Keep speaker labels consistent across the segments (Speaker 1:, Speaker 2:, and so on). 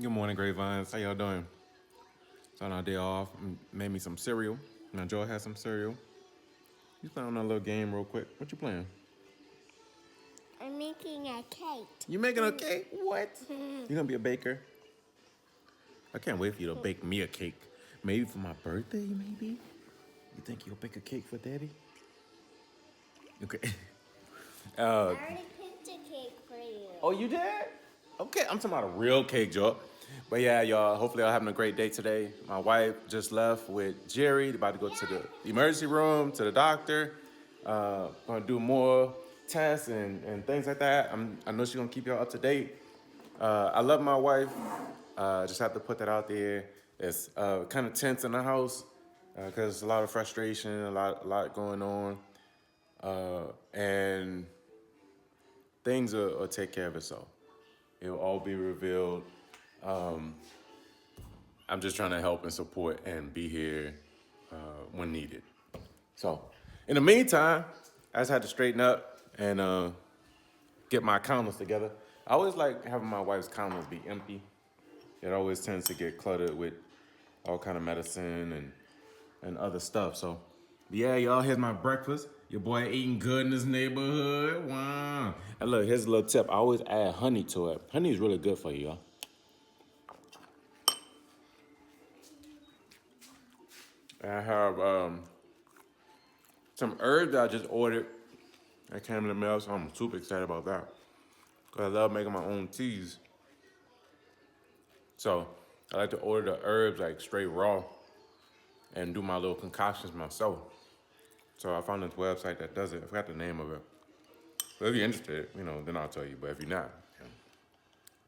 Speaker 1: Good morning, Grapevines. How y'all doing? It's on our day off. Made me some cereal. Now Joy has some cereal. You playing on a little game real quick. What you playing?
Speaker 2: I'm making a cake.
Speaker 1: You making a cake? What? You gonna be a baker? I can't wait for you to bake me a cake. Maybe for my birthday, maybe? You think you'll bake a cake for Daddy? Okay.
Speaker 2: I already picked a cake for you.
Speaker 1: Oh, you did? Okay, I'm talking about a real cake, Joy. But yeah, y'all, hopefully y'all having a great day today. My wife just left with Jerry, about to go to the emergency room, to the doctor. Gonna do more tests and things like that. I know she's gonna keep y'all up to date. I love my wife. Just have to put that out there. It's kind of tense in the house because there's a lot of frustration, a lot going on. And things will take care of itself. It'll all be revealed. I'm just trying to help and support and be here when needed. So, in the meantime, I just had to straighten up and get my counters together. I always like having my wife's counters be empty. It always tends to get cluttered with all kind of medicine and other stuff. So, yeah, y'all, here's my breakfast. Your boy eating good in this neighborhood. Wow. And look, here's a little tip. I always add honey to it. Honey is really good for you, y'all. I have some herbs that I just ordered that came in the mail, so I'm super excited about that. Because I love making my own teas. So I like to order the herbs like straight raw and do my little concoctions myself. So I found this website that does it. I forgot the name of it. But if you're interested, then I'll tell you. But if you're not,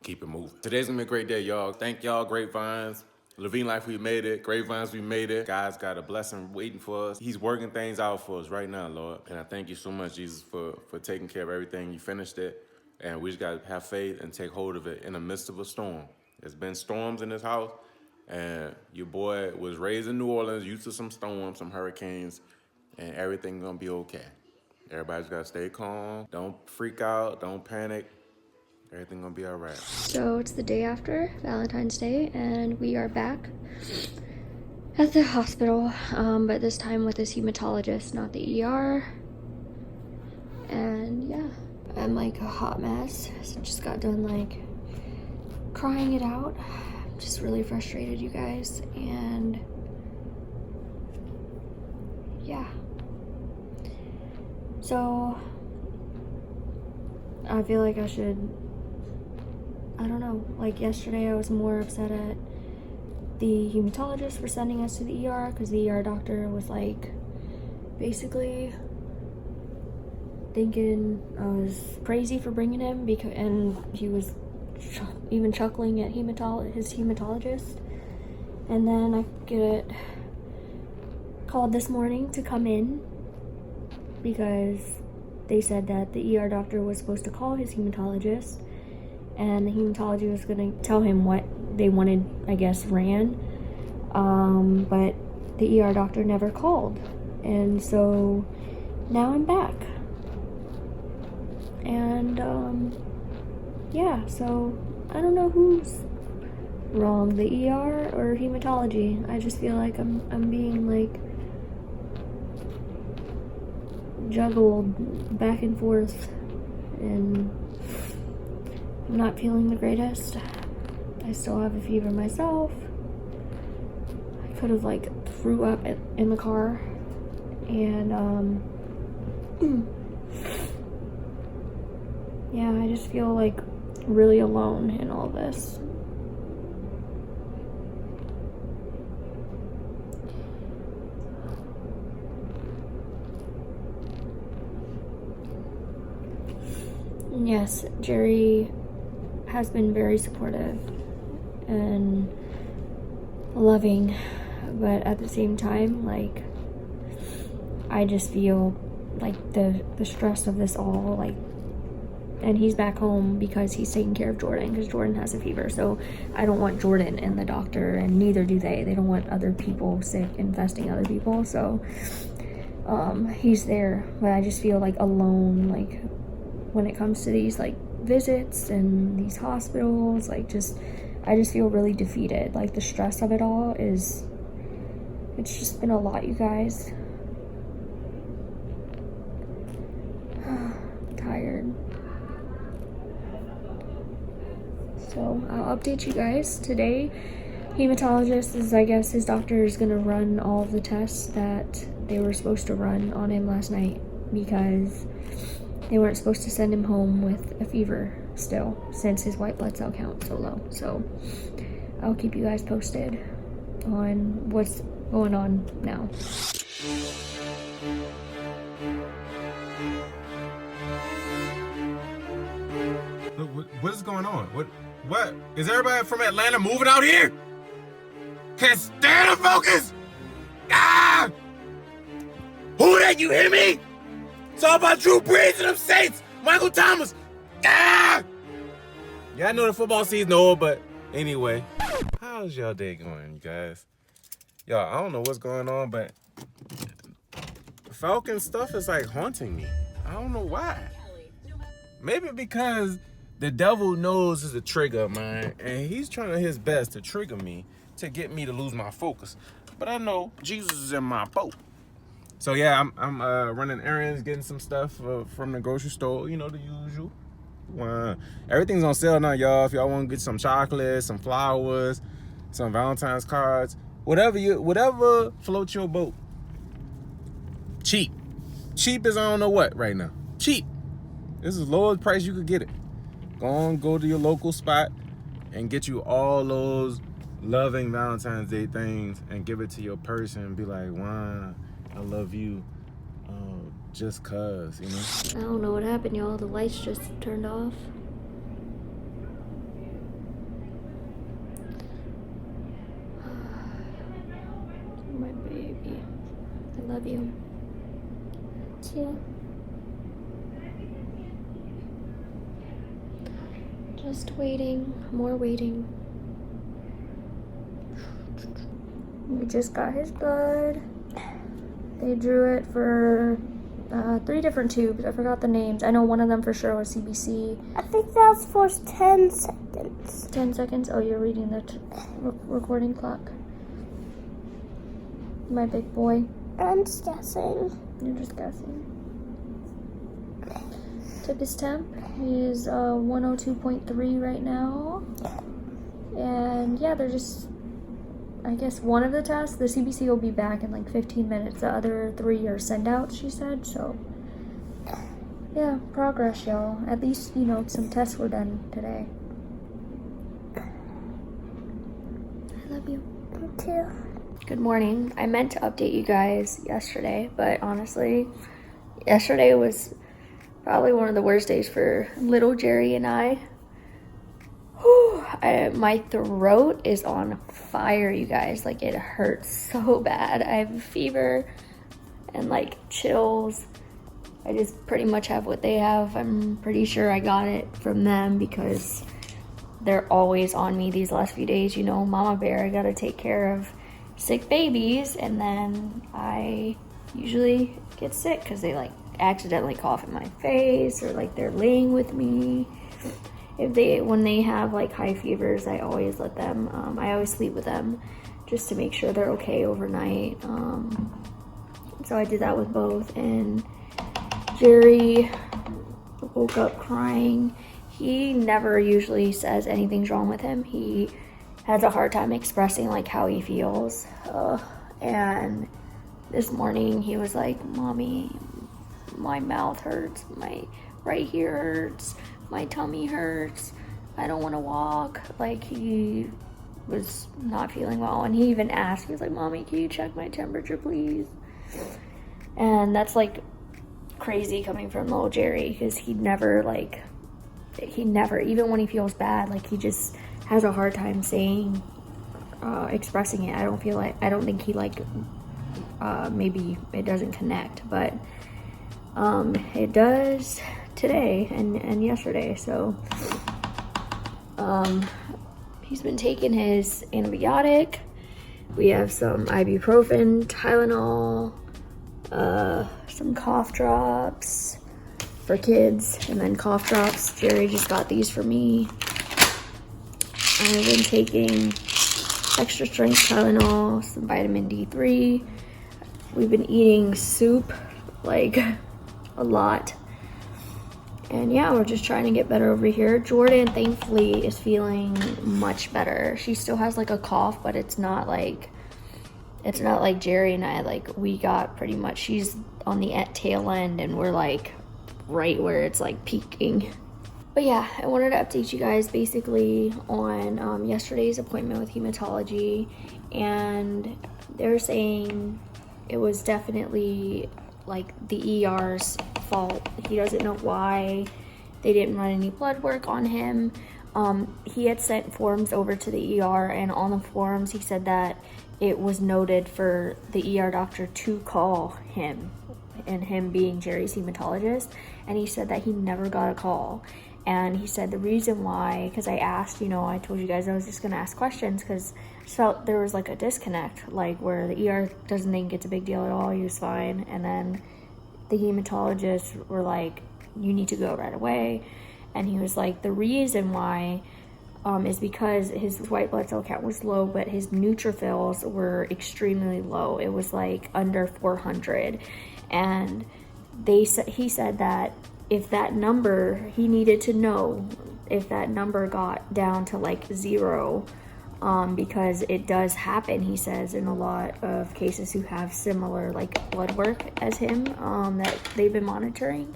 Speaker 1: keep it moving. Today's gonna be a great day, y'all. Thank y'all, Grapevines. LaVigneLife, we made it. Grapevines, we made it. God's got a blessing waiting for us. He's working things out for us right now, Lord. And I thank you so much, Jesus, for taking care of everything. You finished it. And we just gotta have faith and take hold of it in the midst of a storm. There's been storms in this house. And your boy was raised in New Orleans, used to some storms, some hurricanes. And everything's gonna be okay. Everybody's gotta stay calm. Don't freak out, don't panic. Everything gonna be all right.
Speaker 3: So it's the day after Valentine's Day and we are back at the hospital, but this time with this hematologist, not the ER. And yeah, I'm like a hot mess. So just got done like crying it out. I'm just really frustrated, you guys, and yeah. So I feel like I don't know, like yesterday I was more upset at the hematologist for sending us to the ER because the ER doctor was like basically thinking I was crazy for bringing him and he was even chuckling at his hematologist. And then I get called this morning to come in because they said that the ER doctor was supposed to call his hematologist and the hematologist was going to tell him what they wanted, I guess, ran. But the ER doctor never called. And so now I'm back. And yeah, so I don't know who's wrong, the ER or hematology. I just feel like I'm being like juggled back and forth and I'm not feeling the greatest. I still have a fever myself. I could have like threw up in the car and yeah, I just feel like really alone in all this. Yes, Jerry has been very supportive and loving, but at the same time, like, I just feel like the stress of this all, like, and he's back home because he's taking care of Jordan because Jordan has a fever. So I don't want Jordan and the doctor, and neither do they. They don't want other people sick infesting other people. So he's there, but I just feel like alone, like when it comes to these like visits and these hospitals, like just I just feel really defeated. Like, the stress of it all is, it's just been a lot, you guys. Tired. So I'll update you guys today. Hematologist is, I guess his doctor is gonna run all of the tests that they were supposed to run on him last night, because they weren't supposed to send him home with a fever still, since his white blood cell count's so low. So I'll keep you guys posted on what's going on now.
Speaker 1: What is going on? What? Is everybody from Atlanta moving out here? Can't stand the focus! Ah! Who that, you hear me? It's all about Drew Brees and them Saints! Michael Thomas! Ah! Yeah, I know the football season over, but anyway. How's y'all day going, you guys? Y'all, I don't know what's going on, but Falcon stuff is like haunting me. I don't know why. Maybe because the devil knows is a trigger of mine, and he's trying his best to trigger me to get me to lose my focus. But I know Jesus is in my boat. So yeah, I'm running errands, getting some stuff from the grocery store. You know, the usual. Everything's on sale now, y'all. If y'all want to get some chocolates, some flowers, some Valentine's cards, whatever floats your boat. Cheap as I don't know what right now. Cheap. This is the lowest price you could get it. Go to your local spot and get you all those loving Valentine's Day things and give it to your person and be like, wow, I love you, just cause, you know?
Speaker 3: I don't know what happened, y'all. The lights just turned off. My baby. I love you. Too. Just waiting. More waiting. We just got his blood. They drew it for 3 different tubes. I forgot the names. I know one of them for sure was CBC.
Speaker 2: I think that was for 10 seconds.
Speaker 3: 10 seconds? Oh, you're reading the recording clock. My big boy.
Speaker 2: I'm just guessing.
Speaker 3: You're just guessing. Took his temp. He is 102.3 right now. And yeah, they're just, I guess one of the tests, the CBC will be back in like 15 minutes. The other 3 are send outs, she said. So yeah, progress, y'all. At least, you know, some tests were done today. I love you.
Speaker 2: Me too.
Speaker 3: Good morning. I meant to update you guys yesterday, but honestly, yesterday was probably one of the worst days for little Jerry and I. Whew, my throat is on fire, you guys. Like, it hurts so bad. I have a fever and like chills. I just pretty much have what they have. I'm pretty sure I got it from them because they're always on me these last few days. You know, Mama Bear, I gotta take care of sick babies, and then I usually get sick because they like accidentally cough in my face, or like they're laying with me. When they have like high fevers, I always let them, I always sleep with them just to make sure they're okay overnight. So I did that with both, and Jerry woke up crying. He never usually says anything's wrong with him. He has a hard time expressing like how he feels. And this morning he was like, Mommy, my mouth hurts, my right here hurts, my tummy hurts, I don't want to walk. Like, he was not feeling well, and he even asked, he was like, Mommy, can you check my temperature, please? And that's like crazy coming from little Jerry, because he never, even when he feels bad, like, he just has a hard time saying, expressing it. I don't think he maybe it doesn't connect, but it does today and yesterday. So he's been taking his antibiotic. We have some ibuprofen, Tylenol, some cough drops for kids, and then cough drops. Jerry just got these for me. I've been taking extra strength Tylenol, some vitamin D3. We've been eating soup, like, a lot. And yeah, we're just trying to get better over here. Jordan, thankfully, is feeling much better. She still has like a cough, but it's not like Jerry and I, like, we got pretty much, she's on the tail end and we're like right where it's like peaking. But yeah, I wanted to update you guys basically on yesterday's appointment with hematology, and they're saying it was definitely like the ER's fault. He doesn't know why they didn't run any blood work on him. He had sent forms over to the ER, and on the forms he said that it was noted for the ER doctor to call him, and him being Jerry's hematologist, and he said that he never got a call. And he said the reason why, because I asked, I told you guys I was just gonna ask questions because I just felt there was like a disconnect, like where the ER doesn't think it's a big deal at all, he was fine, and then the hematologists were like, you need to go right away. And he was like, the reason why is because his white blood cell count was low, but his neutrophils were extremely low. It was like under 400. And he said that if that number, he needed to know if that number got down to like 0, because it does happen, he says, in a lot of cases who have similar like blood work as him, that they've been monitoring.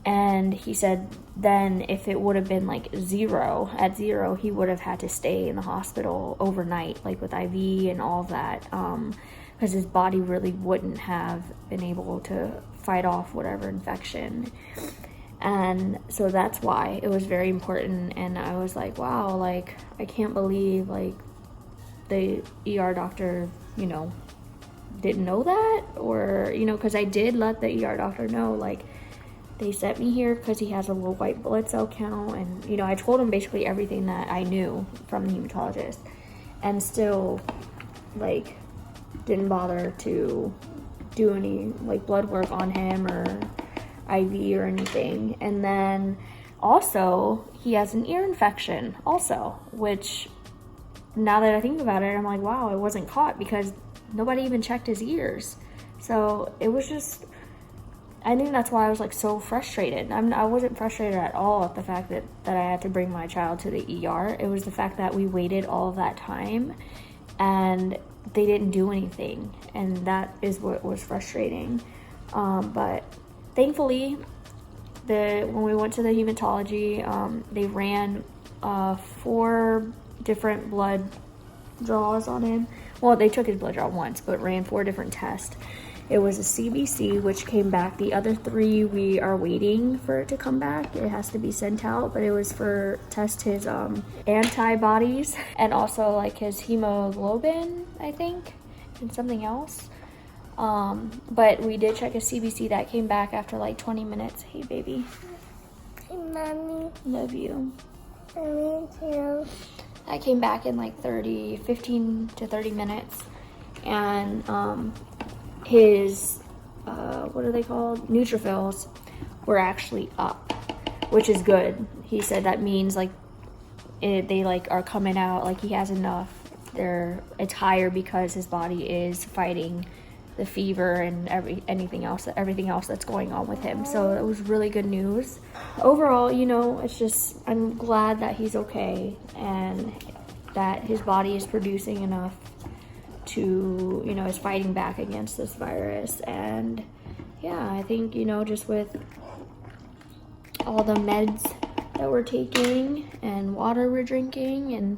Speaker 3: And he said then if it would have been like 0, at 0, he would have had to stay in the hospital overnight, like with IV and all that, because his body really wouldn't have been able to fight off whatever infection. And so that's why it was very important. And I was like, wow, like, I can't believe like the ER doctor, didn't know that, or, because I did let the ER doctor know, like, they sent me here because he has a low white blood cell count, and I told him basically everything that I knew from the hematologist, and still like didn't bother to do any like blood work on him or IV or anything. And then also he has an ear infection also, which now that I think about it, I'm like, wow, it wasn't caught because nobody even checked his ears. So it was just, I think that's why I was like so frustrated. I wasn't frustrated at all at the fact that I had to bring my child to the ER. It was the fact that we waited all of that time and they didn't do anything, and that is what was frustrating. But thankfully, when we went to the hematology, they ran 4 different blood draws on him. Well, they took his blood draw once, but ran 4 different tests. It was a CBC, which came back. The other 3, we are waiting for it to come back. It has to be sent out, but it was for test his antibodies and also like his hemoglobin, I think, and something else. But we did check a CBC that came back after like 20 minutes. Hey, baby.
Speaker 2: Hey, Mommy.
Speaker 3: Love you.
Speaker 2: Love you too.
Speaker 3: That came back in like 15 to 30 minutes. And his, what are they called? Neutrophils were actually up, which is good. He said that means like they like are coming out, like he has enough. It's higher because his body is fighting the fever and everything else that's going on with him. So it was really good news. Overall, it's just, I'm glad that he's okay and that his body is producing enough to, is fighting back against this virus. And yeah, I think, just with all the meds that we're taking and water we're drinking, and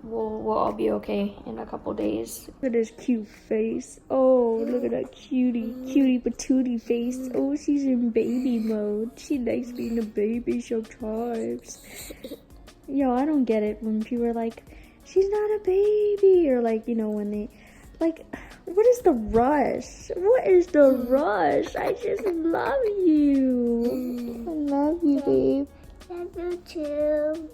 Speaker 3: we'll all be okay in a couple days. Look at his cute face. Oh, look at that cutie patootie face. Oh, she's in baby mode. She likes being a baby sometimes. Yo, I don't get it when people are like, she's not a baby, or like, when they, like, what is the rush? What is the rush? I just love you. I love you, babe.
Speaker 2: Love you too.